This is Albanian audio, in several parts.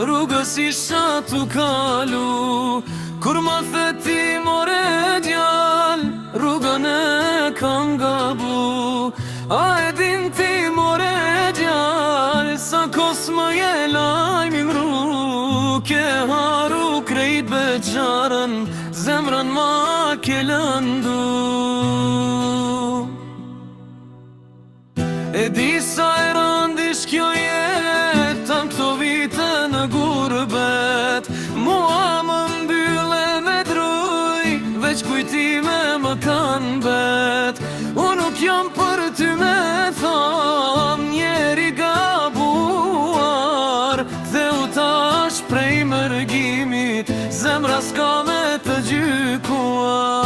rrugës isha tu kalu. Kur ma the ti more djal, rrugën e kam gabu. A e din ti more djal, sa kos më je lajmi mru. Ke haru krejt beqarën, zemrën ma ke lëndu. E di sa e rëndish kjo jet, tam këto vite në gurbet. Mua më mbylle me druj, veç kujtime më kanë bet. Unë nuk jam për ty me tham, njeri gabuar. Dhe u tash prej mërgimit, zemra s'ka me të gjykuar.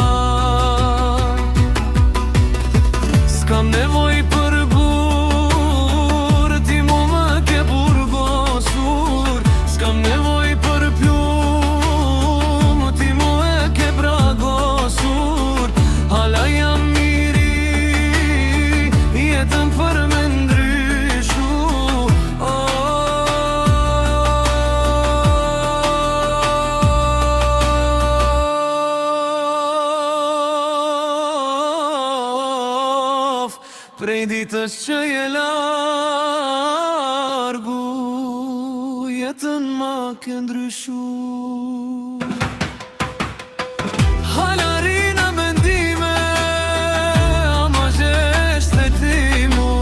S'kam nevoj për prej ditës që je largu, jetën ma ke ndryshu. Hala rina mendime, a ma zhesht e timu,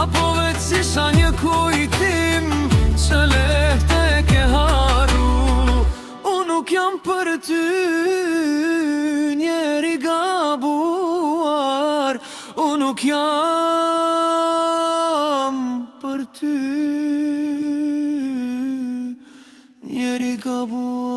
apo veç isha një kujtim, që lehte ke haru. Unë nuk jam për ty, njeri gabuar. Unë nuk jam për ty, njeri gabuar.